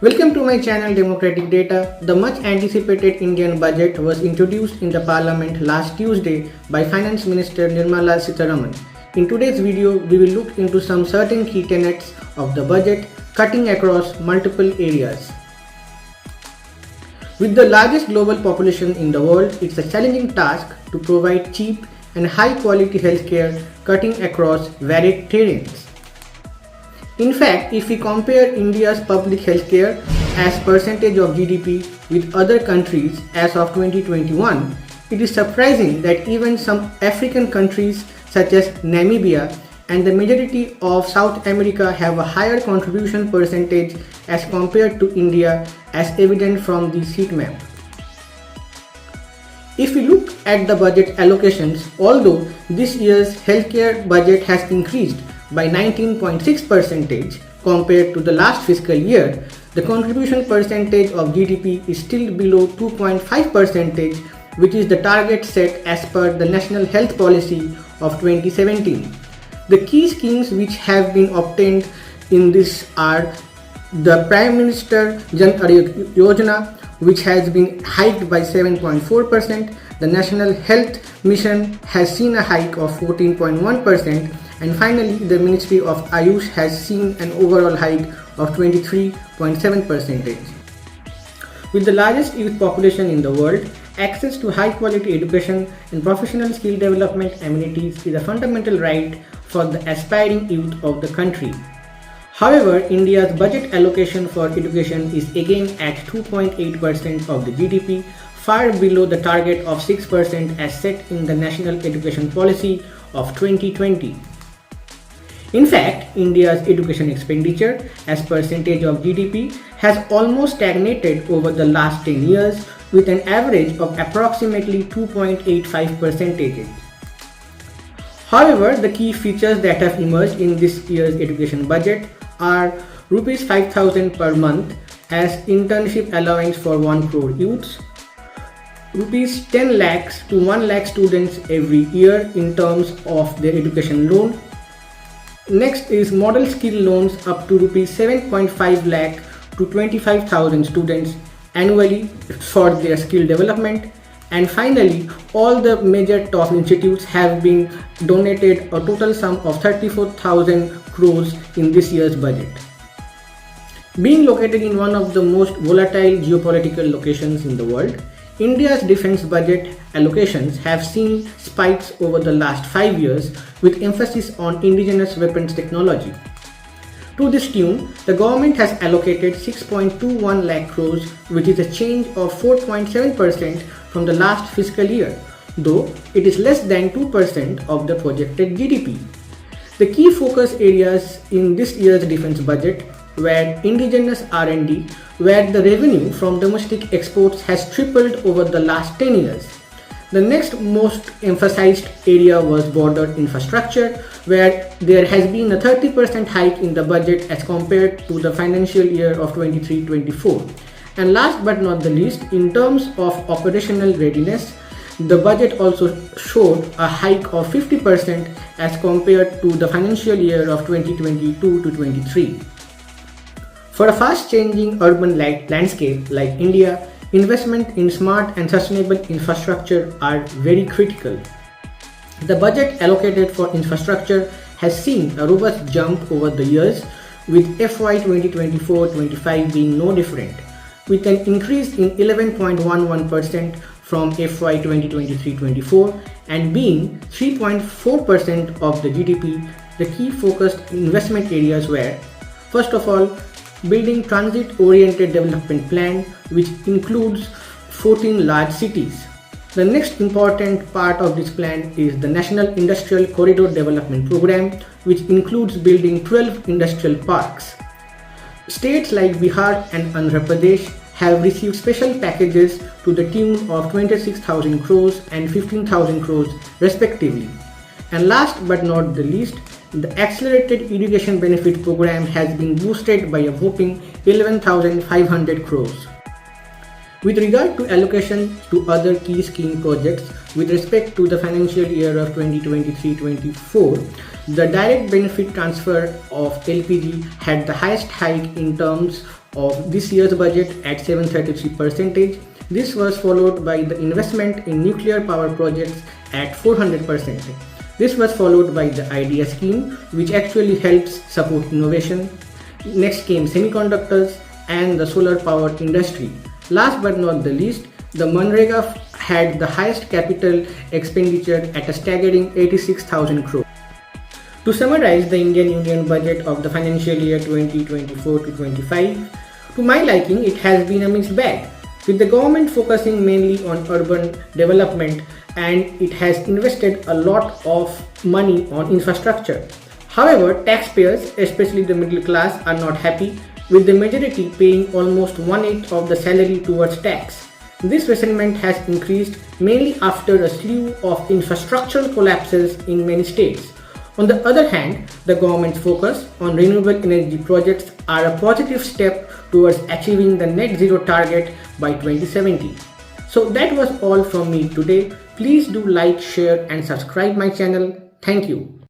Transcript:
Welcome to my channel Democratic Data. The much anticipated Indian budget was introduced in the Parliament last Tuesday by Finance Minister Nirmala Sitharaman. In today's video, we will look into some certain key tenets of the budget cutting across multiple areas. With the largest global population in the world, it's a challenging task to provide cheap and high quality healthcare cutting across varied terrains. In fact, if we compare India's public healthcare as percentage of GDP with other countries as of 2021, it is surprising that even some African countries such as Namibia and the majority of South America have a higher contribution percentage as compared to India, as evident from this heat map. If we look at the budget allocations, although this year's healthcare budget has increased by 19.6% compared to the last fiscal year, the contribution percentage of GDP is still below 2.5%, which is the target set as per the National Health Policy of 2017. The key schemes which have been obtained in this are the Prime Minister Jan Arogya Yojana, which has been hiked by 7.4%. The National Health Mission has seen a hike of 14.1%. And finally, the Ministry of Ayush has seen an overall hike of 23.7%. With the largest youth population in the world, access to high quality education and professional skill development amenities is a fundamental right for the aspiring youth of the country. However, India's budget allocation for education is again at 2.8% of the GDP, far below the target of 6% as set in the National Education Policy of 2020. In fact, India's education expenditure as percentage of GDP has almost stagnated over the last 10 years with an average of approximately 2.85%. However, the key features that have emerged in this year's education budget are Rs 5,000 per month as internship allowance for 1 crore youths, Rs 10 lakhs to 1 lakh students every year in terms of their education loan. Next is model skill loans up to Rs 7.5 lakh to 25,000 students annually for their skill development. And finally, all the major top institutes have been donated a total sum of 34,000 crores in this year's budget. Being located in one of the most volatile geopolitical locations in the world, India's defense budget allocations have seen spikes over the last 5 years with emphasis on indigenous weapons technology. To this tune, the government has allocated 6.21 lakh crores, which is a change of 4.7% from the last fiscal year, though it is less than 2% of the projected GDP. The key focus areas in this year's defense budget were indigenous R&D, where the revenue from domestic exports has tripled over the last 10 years. The next most emphasized area was border infrastructure, where there has been a 30% hike in the budget as compared to the financial year of 23-24. And last but not the least, in terms of operational readiness, the budget also showed a hike of 50% as compared to the financial year of 2022-23. For a fast-changing urban landscape like India, investment in smart and sustainable infrastructure are very critical. The budget allocated for infrastructure has seen a robust jump over the years, with FY2024-25 being no different, with an increase in 11.11% from FY2023-24 and being 3.4% of the GDP. The key focused investment areas were, first of all, building transit-oriented development plan, which includes 14 large cities. The next important part of this plan is the National Industrial Corridor Development Program, which includes building 12 industrial parks. States like Bihar and Andhra Pradesh have received special packages to the tune of 26,000 crores and 15,000 crores respectively. And last but not the least, the Accelerated Irrigation Benefit Program has been boosted by a whopping 11,500 crores. With regard to allocation to other key scheme projects with respect to the financial year of 2023-24, the direct benefit transfer of LPG had the highest hike in terms of this year's budget at 733%. This was followed by the investment in nuclear power projects at 400%. This was followed by the IDEA scheme, which actually helps support innovation. Next came semiconductors and the solar power industry. Last but not the least, the Manrega had the highest capital expenditure at a staggering 86,000 crore. To summarize the Indian Union budget of the financial year 2024-25, to my liking, it has been a mixed bag, with the government focusing mainly on urban development, and it has invested a lot of money on infrastructure. However, taxpayers, especially the middle class, are not happy, with the majority paying almost 1/8 of the salary towards tax. This resentment has increased mainly after a slew of infrastructural collapses in many states. On the other hand, the government's focus on renewable energy projects are a positive step towards achieving the net zero target by 2070. So that was all from me today. Please do like, share and subscribe my channel. Thank you.